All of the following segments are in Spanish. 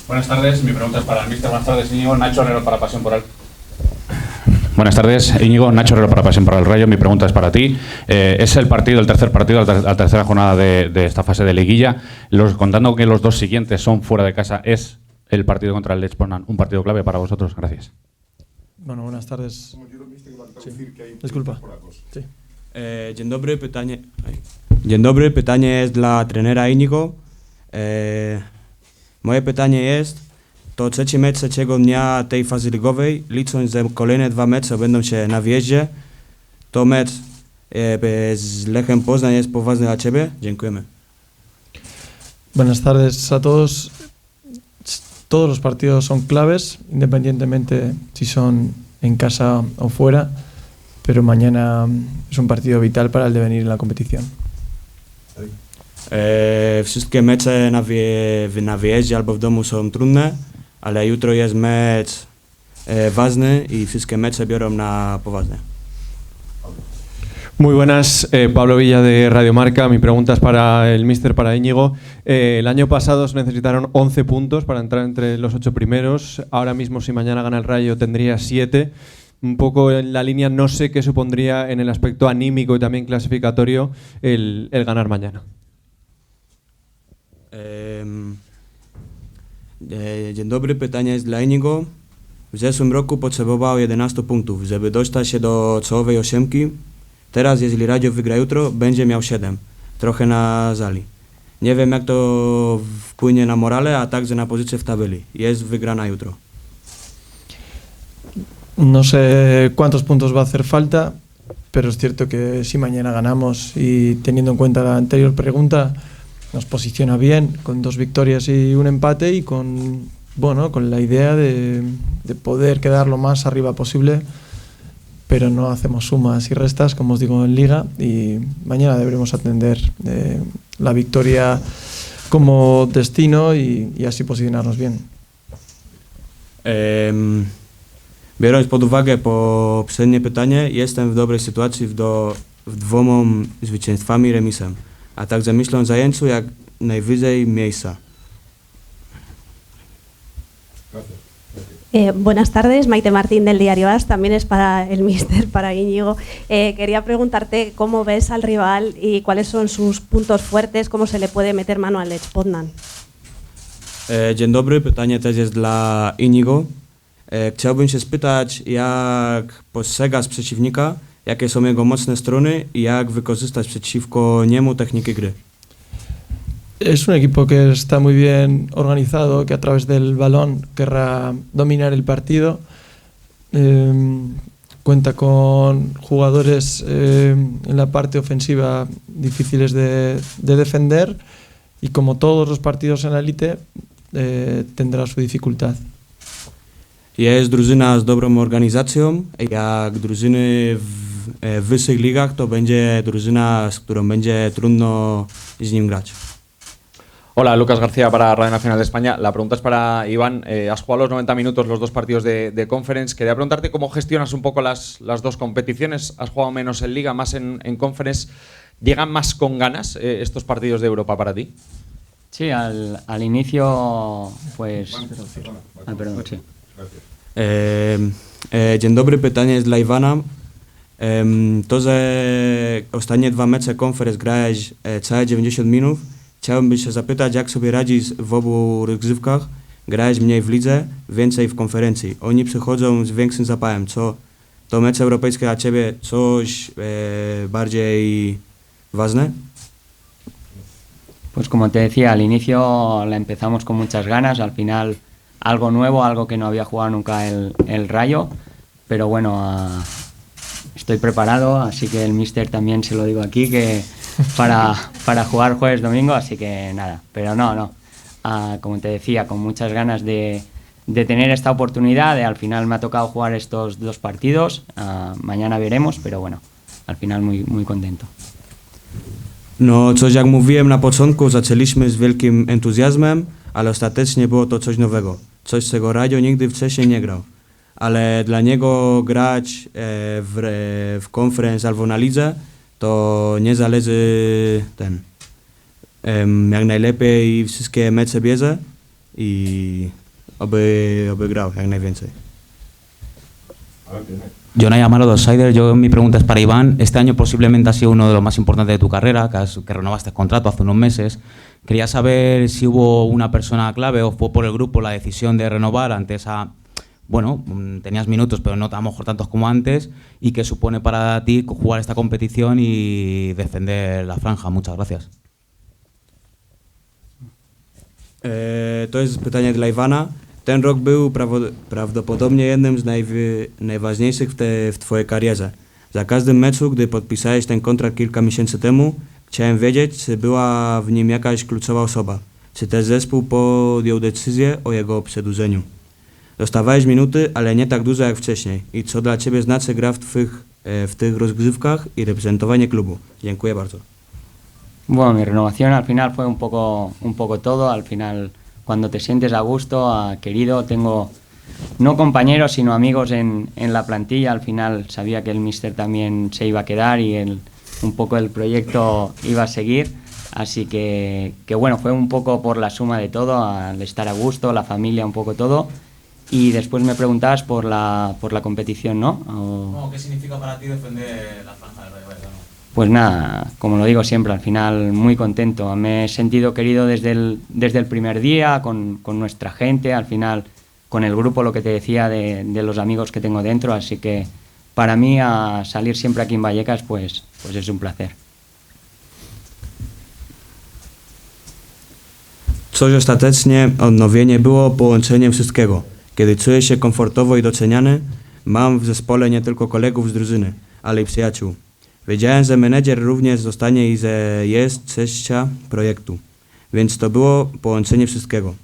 Buenas tardes, mi pregunta es para el míster. Buenas tardes, Íñigo. Nacho Herrero para Pasión por el... Buenas tardes, Íñigo. Nacho Herrero para Pasión por el Rayo. Mi pregunta es para ti. Es el tercer partido, la tercera jornada de esta fase de liguilla. Contando que los dos siguientes son fuera de casa, ¿es el partido contra el Lech Poznan un partido clave para vosotros? Gracias. Bueno, buenas tardes. Sí. Disculpa. Sí. Dzień dobry, pytanie jest dla trenera Íñigo. Moje pytanie jest, to trzeci mecz trzeciego dnia tej fazy ligowej, licząc, że kolejne dwa mecze będą się na wjeździe, to mecz z Lechem Poznań jest poważny dla Ciebie? Dziękujemy. Buenas tardes a todos. Todos los partidos son claves, independientemente si son en casa o fuera, pero mañana es un partido vital para el devenir en la competición. Wszystkie mecze na wyjeździe albo w domu są trudne, ale jutro jest mecz ważny i wszystkie mecze biorą na poważnie. Muy buenas, Pablo Villa de Radio Marca. Mi pregunta es para el míster, para Íñigo. El año pasado se necesitaron 11 puntos para entrar entre los 8 primeros. Ahora mismo, si mañana gana el Rayo, tendría 7. Un poco en la línea, no sé qué supondría en el aspecto anímico y también clasificatorio el ganar mañana. Dzień dobry, pytanie jest dla Íñigo. W zeszłym roku potrzebował 11 punktów, żeby dostać się do czołowej ósemki. Teraz, jeśli Radio wygra jutro, będzie miał 7. Trochę na zali. Nie wiem, jak to wpłynie na morale, a także na pozycję w tabeli. Jest wygrana jutro. No sé cuántos puntos va a hacer falta, pero es cierto que si mañana ganamos y teniendo en cuenta la anterior pregunta, nos posiciona bien con 2 victorias y un empate y con la idea de poder quedar lo más arriba posible, pero no hacemos sumas y restas, como os digo, en Liga, y mañana deberemos atender la victoria como destino y así posicionarnos bien. Biorąc pod uwagę poprzednie pytanie, jestem w dobrej sytuacji w 2 zwycięstwami remisem, a także myślę o zajęciu jak najwyżej miejsca. Buenas tardes, Maite Martín del diario AS, también es para el míster, para Íñigo. Quería preguntarte cómo ves al rival y cuáles son sus puntos fuertes, cómo se le puede meter mano al Lech Poznan. Dzień dobry, pytanie też jest dla Íñigo. Chciałbym się spytać, jak postrzegasz przeciwnika, jakie są jego mocne strony i jak wykorzystać przeciwko niemu techniki gry. Es un equipo que está muy bien organizado, que a través del balón querrá dominar el partido. Cuenta con jugadores en la parte ofensiva difíciles de defender y como todos los partidos en la élite tendrá su dificultad. Jest drużyna z dobrą organizacją, jak drużyny w wyższych ligach to będzie drużyna, z którą będzie trudno z nim grać. Hola, Lucas García para Radio Nacional de España. La pregunta es para Iván. Has jugado los 90 minutos los 2 partidos de Conference. Quería preguntarte cómo gestionas un poco las 2 competiciones. Has jugado menos en Liga, más en Conference. ¿Llegan más con ganas estos partidos de Europa para ti? Sí, al inicio, pues... perdón, sí. Dzień dobry, pytanie jest dla Iwana. To, że ostatnie 2 mecze Conference grałeś całe 90 minut, chciałbym się zapytać, jak sobie radzisz w obu rozgrywkach. Grałeś mniej w lidze, więcej w konferencji. Oni przychodzą z większym zapałem. Co to mecze europejskie dla Ciebie coś bardziej ważne? Pues como te decía, al inicio la empezamos con muchas ganas, al final algo nuevo, algo que no había jugado nunca el Rayo, pero bueno, estoy preparado, así que el míster también se lo digo aquí, que para jugar jueves domingo, así que nada, pero no, como te decía, con muchas ganas de tener esta oportunidad, al final me ha tocado jugar estos 2 partidos, mañana veremos, pero bueno, al final muy contento. No, coś jak mówiłem na początku, zaczęliśmy z wielkim entuzjazmem, ale ostatecznie było to coś nowego. Coś, czego Radio nigdy wcześniej nie grał. Ale dla niego grać w Conference albo na lidze, to nie zależy jak najlepiej wszystkie mecze bierze. i oby grał jak najwięcej. Jonay Amaro de Outsider, mi pregunta es para Iván. Este año posiblemente ha sido uno de los más importantes de tu carrera, que renovaste el contrato hace unos meses. Quería saber si hubo una persona clave o fue por el grupo la decisión de renovar ante esa... Bueno, tenías minutos, pero no a lo mejor tantos como antes, y qué supone para ti jugar esta competición y defender la franja. Muchas gracias. To jest pytanie dla Iwana. Ten rok był prawdopodobnie jednym z najważniejszych w twojej karierze. Za każdym meczu, gdy podpisałeś ten kontrakt kilka miesięcy temu, chciałem wiedzieć, czy była w nim jakaś kluczowa osoba, czy też zespół podjął decyzję o jego przedłużeniu. Dostawałeś minuty, ale nie tak dużo jak wcześniej. I co dla ciebie znaczy gra w tych rozgrywkach i reprezentowanie klubu? Dziękuję bardzo. Bueno, mi renovación al final fue un poco todo. Al final, cuando te sientes a gusto, querido, tengo no compañeros, sino amigos en la plantilla. Al final sabía que el míster también se iba a quedar y un poco el proyecto iba a seguir. Así que bueno, fue un poco por la suma de todo, al estar a gusto, la familia, un poco todo. Y después me preguntabas por la competición, ¿no? ¿Qué significa para ti defender la franja del Rayo Vallecano? Pues nada, como lo digo siempre, al final muy contento. Me he sentido querido desde el primer día, con nuestra gente, al final con el grupo, lo que te decía de los amigos que tengo dentro. Así que para mí salir siempre aquí en Vallecas pues es un placer. Coś ostatecznie odnowienie było połączeniem wszystkiego. Kiedy czuję się komfortowo i doceniany, mam w zespole nie tylko kolegów z drużyny, ale i przyjaciół. Wiedziałem, że menedżer również zostanie i że jest częścią projektu, więc to było połączenie wszystkiego.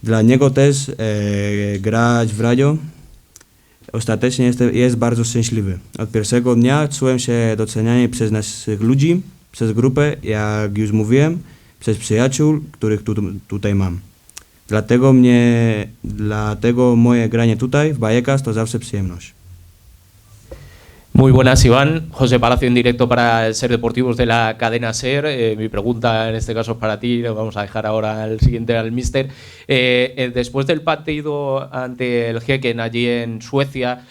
Dla niego też grać w Rayo ostatecznie jest bardzo szczęśliwy. Od pierwszego dnia czułem się doceniany przez naszych ludzi, przez grupę, jak już mówiłem, przez przyjaciół, których tutaj mam. Dlatego moje granie tutaj w Vallecas to zawsze przyjemność. Muy buenas, Iván. José Palacio en directo para el Ser Deportivos de la cadena SER. Mi pregunta en este caso es para ti, lo vamos a dejar ahora al siguiente al míster. Después del partido ante el Häcken allí en Suecia,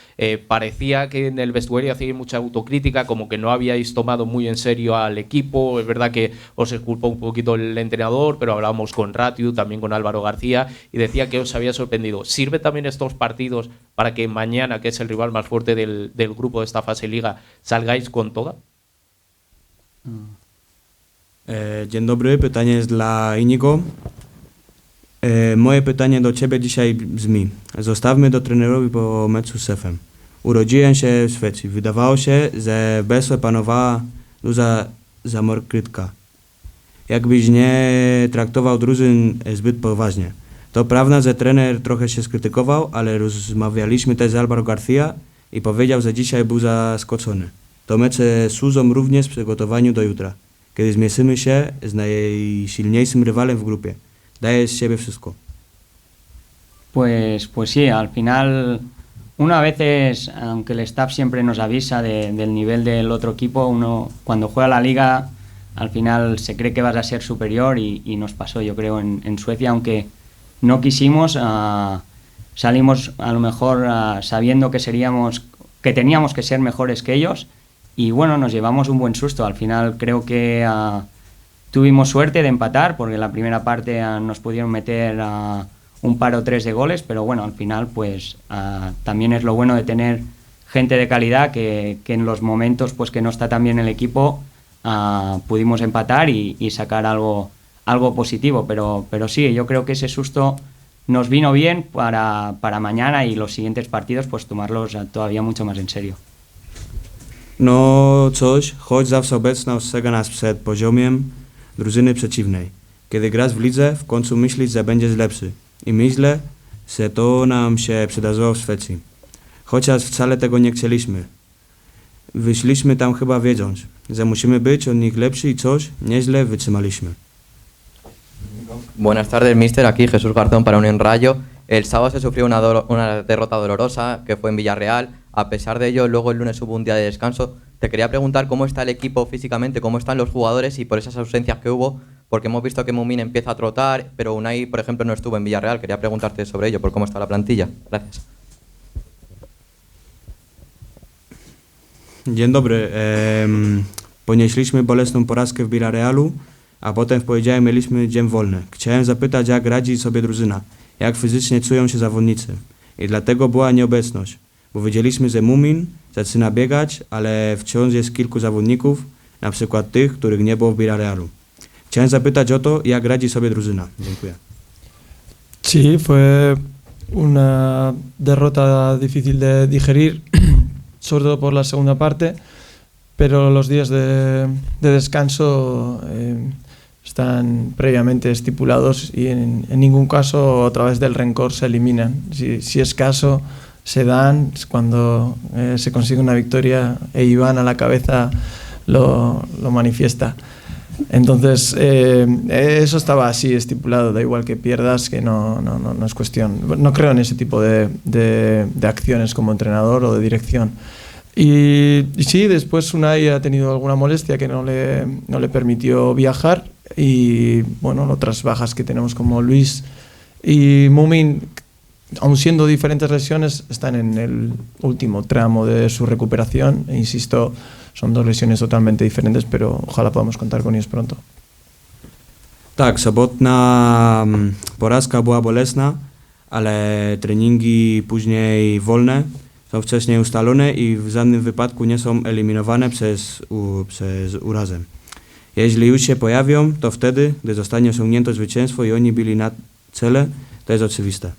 parecía que en el vestuario hacía mucha autocrítica, como que no habíais tomado muy en serio al equipo. Es verdad que os exculpó un poquito el entrenador, pero hablábamos con Ratiu, también con Álvaro García, y decía que os había sorprendido. ¿Sirve también estos partidos para que mañana, que es el rival más fuerte del grupo de esta fase Liga, salgáis con toda? Dzień dobry, pytanie jest dla Inigo. Moje pytanie do ciebie dzisiaj brzmi: zostawmy do trenerowi po meczu z Sefem. Urodziłem się w Szwecji. Wydawało się, że w Besle panowała duża zamorkrytka. Jakbyś nie traktował drużyn zbyt poważnie. To prawda, że trener trochę się skrytykował, ale rozmawialiśmy też z Álvaro García i powiedział, że dzisiaj był zaskoczony. To mecze służą również przygotowaniu do jutra, kiedy zmierzymy się z najsilniejszym rywalem w grupie. Dajesz z siebie wszystko. Pues sí, al final uno a veces, aunque el staff siempre nos avisa del nivel del otro equipo, uno cuando juega la liga al final se cree que vas a ser superior y nos pasó, yo creo, en Suecia, aunque no quisimos, salimos a lo mejor sabiendo que teníamos que ser mejores que ellos y bueno, nos llevamos un buen susto. Al final creo que tuvimos suerte de empatar porque en la primera parte nos pudieron meter un par o tres de goles, pero bueno, al final pues también es lo bueno de tener gente de calidad que en los momentos pues que no está tan bien el equipo pudimos empatar y sacar algo positivo, pero sí, yo creo que ese susto nos vino bien para mañana y los siguientes partidos pues tomarlos todavía mucho más en serio. No coś, choć zawsze obecna ostrzega nas przed poziomem drużyny przeciwnej. Kiedy grasz w lidze, w końcu myślisz, że będziesz lepszy. I myślę, że to nam się przydarzyło w Szwecji. Chociaż wcale tego nie chcieliśmy. Wyszliśmy tam chyba wiedząc, że musimy być od nich lepsi i coś nieźle wytrzymaliśmy. Buenas tardes, mister. Aquí Jesús Garzón para Unión Rayo. El sábado se sufrió una derrota dolorosa que fue en Villarreal. A pesar de ello, luego el lunes hubo un día de descanso. Te quería preguntar cómo está el equipo físicamente, cómo están los jugadores y por esas ausencias que hubo, porque hemos visto que Mumin empieza a trotar, pero Unai, por ejemplo, no estuvo en Villarreal. Quería preguntarte sobre ello, por cómo está la plantilla. Gracias. Dzień dobry. Ponieśliśmy bolesną porażkę w Villarrealu, a potem w poniedziałek mieliśmy dzień wolny. Chciałem zapytać, jak radzi sobie drużyna, jak fizycznie czują się zawodnicy. I dlatego była nieobecność, bo wiedzieliśmy, że Mumin zaczyna biegać, ale wciąż jest kilku zawodników, na przykład tych, których nie było w Villarrealu. Chciałem zapytać o to, jak radzi sobie drużyna. Dziękuję. Sí, fue una derrota difícil de digerir, sobre todo por la segunda parte, pero los días de descanso están previamente estipulados y en ningún caso a través del rencor se eliminan. Si es caso, se dan cuando se consigue una victoria e Iván a la cabeza lo manifiesta. Entonces, eso estaba así estipulado, da igual que pierdas, que no es cuestión. No creo en ese tipo de acciones como entrenador o de dirección. Y sí, después Unai ha tenido alguna molestia que no le permitió viajar y bueno, otras bajas que tenemos como Luis y Mumin, aun siendo diferentes lesiones, están en el último tramo de su recuperación e insisto, son dos lesiones totalmente diferentes, pero ojalá podamos contar con ellos pronto. Tak, sobotna porażka była bolesna, ale treningi później wolne są wcześniej ustalone i w żadnym wypadku nie są eliminowane przez urazę. Jeśli już się pojawią, to wtedy, gdy zostanie osiągnięte zwycięstwo i oni byli na cele, to jest oczywiste.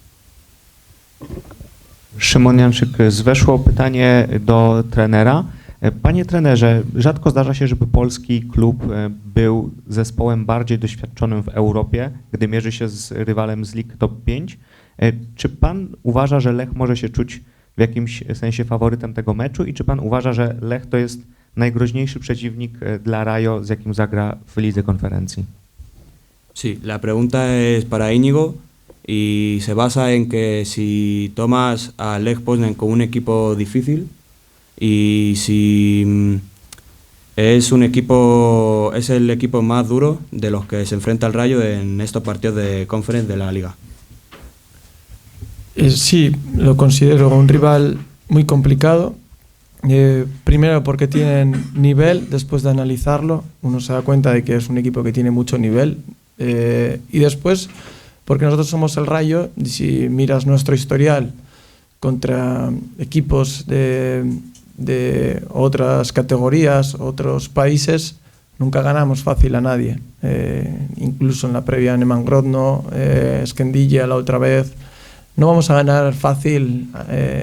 Szymon Janczyk z Weszło. Pytanie do trenera. Panie trenerze, rzadko zdarza się, żeby polski klub był zespołem bardziej doświadczonym w Europie, gdy mierzy się z rywalem z lig top 5. Czy pan uważa, że Lech może się czuć w jakimś sensie faworytem tego meczu i czy pan uważa, że Lech to jest najgroźniejszy przeciwnik dla Rayo, z jakim zagra w lidze konferencji? Sí, la pregunta es para Íñigo y se basa en que si tomas a Lech Poznan como un equipo difícil y si es el equipo más duro de los que se enfrenta el Rayo en estos partidos de conference de la liga. Sí, lo considero un rival muy complicado. Primero porque tienen nivel, después de analizarlo uno se da cuenta de que es un equipo que tiene mucho nivel y después porque nosotros somos el Rayo y si miras nuestro historial contra equipos de otras categorías, otros países, nunca ganamos fácil a nadie, incluso en la previa Neman Grodno, Esquendilla la otra vez, no vamos a ganar fácil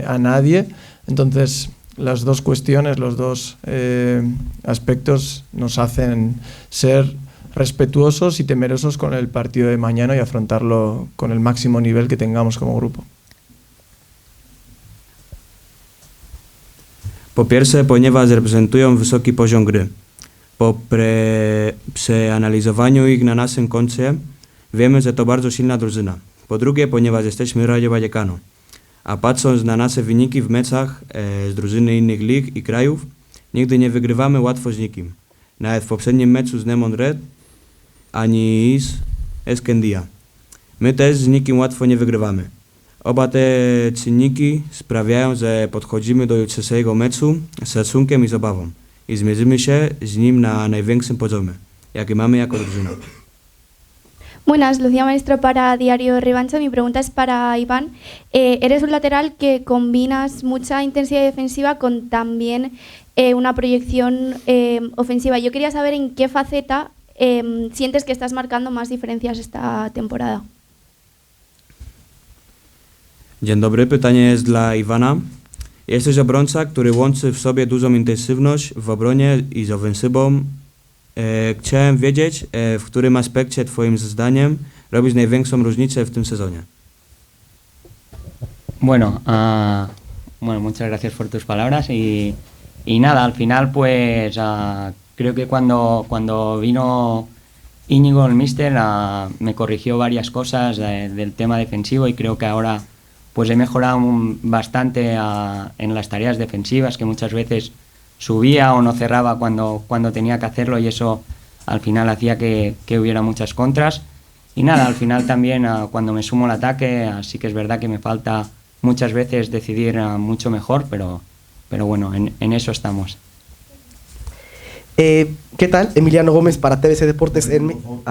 a nadie, entonces las dos cuestiones, los dos aspectos nos hacen ser respetuosos y temerosos con el partido de mañana y afrontarlo con el máximo nivel que tengamos como grupo. Po pierwsze, ponieważ reprezentują wysoki poziom gry. Po przeanalizowaniu ich na naszym koncie wiemy, że to bardzo silna drużyna. Po drugie, ponieważ jesteśmy Rayo Vallecano. A patrząc na nasze wyniki w meczach z drużyny innych lig i krajów, nigdy nie wygrywamy łatwo z nikim. Nawet w poprzednim meczu z Nemon Red, ani z Esquendilla. My też z nikim łatwo nie wygrywamy. Oba te czynniki sprawiają, że podchodzimy do jutrzejszego meczu z szacunkiem i z obawą i zmierzymy się z nim na największym poziomie, jaki mamy jako drużyna. Buenas, Lucía Maestro para Diario Revancha. Mi pregunta es para Iván. Eres un lateral que combinas mucha intensidad defensiva con también una proyección ofensiva. Yo quería saber en qué faceta sientes que estás marcando más diferencias esta temporada. Dzień dobry, pytanie jest dla Iwana. Jesteś obrońca, który łączy w sobie dużą intensywność w obronie i z ofensywą. Chciałem wiedzieć, w którym aspekcie twoim zdaniem robisz największą różnicę w tym sezonie. Bueno, muchas gracias por tus palabras y nada, al final pues creo que cuando vino Íñigo, el míster, me corrigió varias cosas del tema defensivo y creo que ahora pues he mejorado bastante en las tareas defensivas, que muchas veces subía o no cerraba cuando tenía que hacerlo y eso al final hacía que hubiera muchas contras. Y nada, al final también cuando me sumo al ataque, sí que es verdad que me falta muchas veces decidir mucho mejor, pero bueno, en eso estamos. ¿Qué tal? Emiliano Gómez para TVC Deportes en México.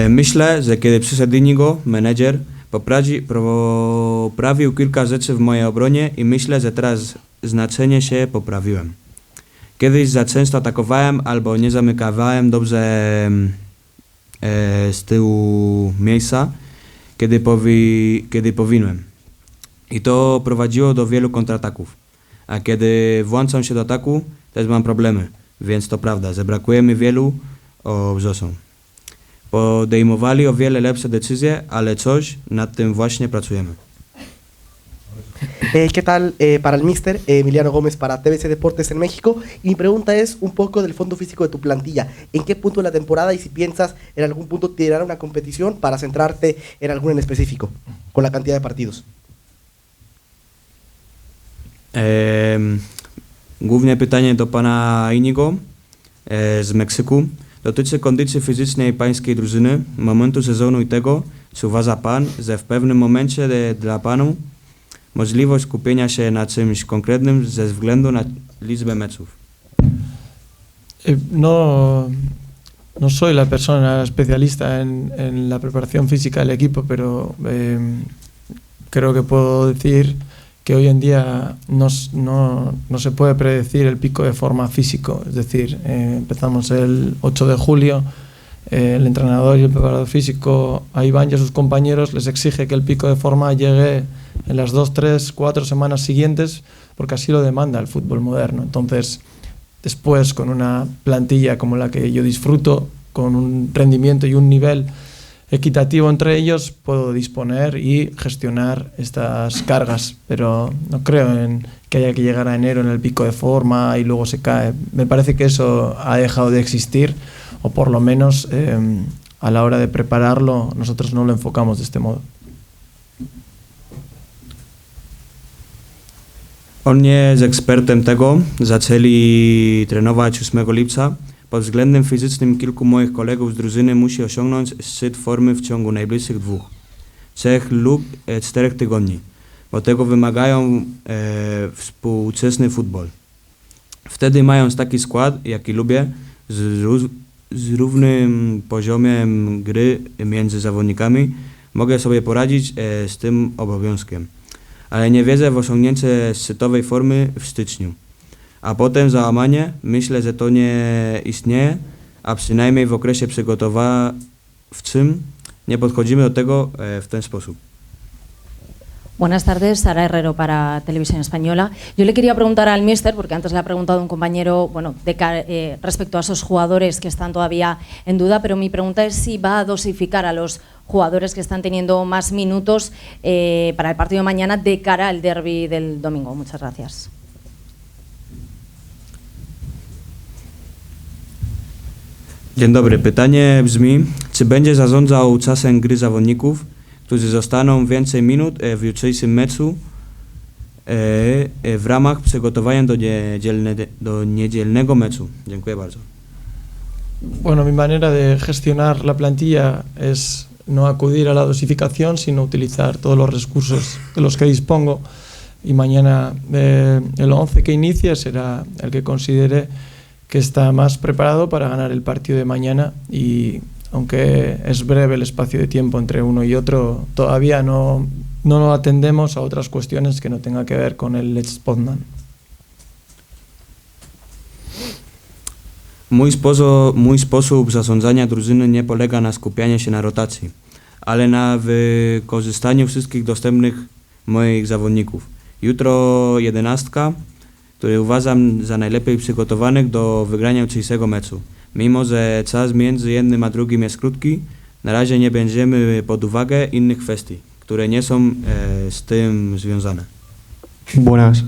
Myślę, że kiedy przyszedł Inigo, menedżer, poprawił kilka rzeczy w mojej obronie i myślę, że teraz znacznie się poprawiłem. Kiedyś za często atakowałem albo nie zamykałem dobrze z tyłu miejsca, kiedy powinienem. I to prowadziło do wielu kontrataków. A kiedy włączam się do ataku, też mam problemy. Więc to prawda, że brakuje mi wielu obrzosów. Podejmowali o wiele lepsze decyzje, ale coś nad tym właśnie pracujemy. ¿Qué tal para el míster? Emiliano Gómez para TVC Deportes en México. Y mi pregunta es un poco del fondo físico de tu plantilla. ¿En qué punto de la temporada y si piensas en algún punto tirar una competición para centrarte en alguno en específico, con la cantidad de partidos? Główne pytanie do pana Inigo z Meksyku dotyczy kondycji fizycznej pańskiej drużyny, momentu sezonu i tego, czy uważa pan, że w pewnym momencie dla panu możliwość skupienia się na czymś konkretnym ze względu na liczbę meczów? No soy la persona especialista en la preparación física del equipo, pero creo que puedo decir que hoy en día no se puede predecir el pico de forma físico. Es decir, empezamos el 8 de julio, el entrenador y el preparador físico a Iván y a sus compañeros les exige que el pico de forma llegue en las 2, 3, 4 semanas siguientes, porque así lo demanda el fútbol moderno. Entonces, después, con una plantilla como la que yo disfruto, con un rendimiento y un nivel equitativo entre ellos, puedo disponer y gestionar estas cargas, pero no creo en que haya que llegar a enero en el pico de forma y luego se cae. Me parece que eso ha dejado de existir, o por lo menos a la hora de prepararlo nosotros no lo enfocamos de este modo. On nie jest ekspertem tego, zaczęli trenować 8 lipca. Pod względem fizycznym kilku moich kolegów z drużyny musi osiągnąć szczyt formy w ciągu najbliższych 2, 3 lub 4 tygodni, bo tego wymagają współczesny futbol. Wtedy mając taki skład, jaki lubię, z równym poziomem gry między zawodnikami, mogę sobie poradzić z tym obowiązkiem. Ale nie wierzę w osiągnięcie szczytowej formy w styczniu. A potem załamanie, myślę, że to nie istnieje, a przynajmniej w okresie przygotowawczym nie podchodzimy do tego w ten sposób. Buenas tardes, Sara Herrero para Televisión Española. Yo le quería preguntar al míster, porque antes le ha preguntado un compañero, bueno, respecto a esos jugadores que están todavía en duda, pero mi pregunta es si va a dosificar a los jugadores que están teniendo más minutos para el partido de mañana de cara al derbi del domingo. Muchas gracias. Dzień dobry. Pytanie brzmi, czy będzie zarządzał czasem gry zawodników, którzy zostaną więcej minut w jutrzejszym meczu w ramach przygotowania do niedzielnego meczu? Dziękuję bardzo. Bueno, mi manera de gestionar la plantilla es no acudir a la dosificación, sino utilizar todos los recursos de los que dispongo. Y mañana el 11 que inicie será el que considere que está más preparado para ganar el partido de mañana, y aunque es breve el espacio de tiempo entre uno y otro, todavía no atendemos a otras cuestiones que no tengan que ver con el Lech Poznan. Mój sposób zarządzania drużyny nie polega na skupianiu się na rotacji, ale na wykorzystaniu wszystkich dostępnych moich zawodników. Jutro 11, który uważam za najlepiej przygotowanych do wygrania jutrzejszego meczu. Mimo że czas między jednym a drugim jest krótki, na razie nie bierzemy pod uwagę innych kwestii, które nie są z tym związane. Buenas.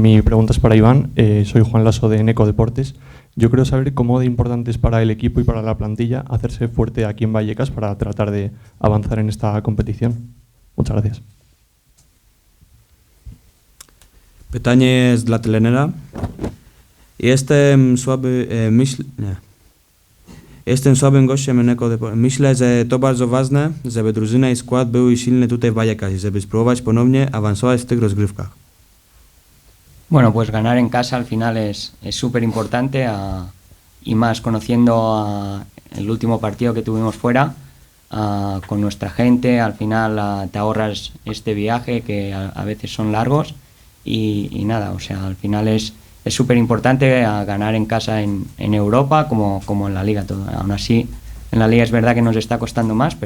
Mi pregunta es para Iván. Soy Juan Lasso de Eneco Deportes. Yo quiero saber cómo de importante es para el equipo y para la plantilla hacerse fuerte aquí en Vallecas para tratar de avanzar en esta competición. Muchas gracias. Pytanie jest dla trenera. Jestem słabym gościem innego deportu. Myślę, że to bardzo ważne, żeby drużyna i skład były silne tutaj w Vallecas, żeby spróbować ponownie awansować w tych rozgrywkach. Bueno, pues ganar en casa al final es súper importante y más conociendo el último partido que tuvimos fuera con nuestra gente. Al final te ahorras este viaje que a veces son largos y nada, o sea, al final es súper importante ganar en casa en Europa como en la Liga. Todo. Aún así, en la Liga es verdad que nos está costando más,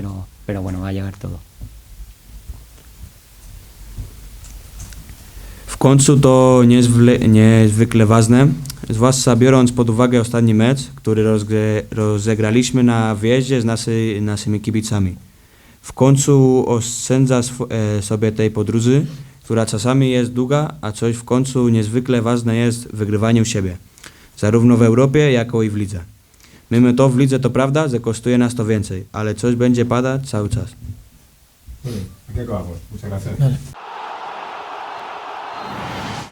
pero bueno, va a llegar todo. W końcu to niezwykle ważne, zwłaszcza biorąc pod uwagę ostatni mecz, który rozegraliśmy na wyjeździe z naszymi kibicami. W końcu oszczędza sobie tej podróży, która czasami jest długa, a coś w końcu niezwykle ważne jest wygrywanie u siebie, zarówno w Europie, jak i w lidze. Mamy to w lidze, to prawda, że kosztuje nas to więcej, ale coś będzie padać cały czas. Muchas gracias.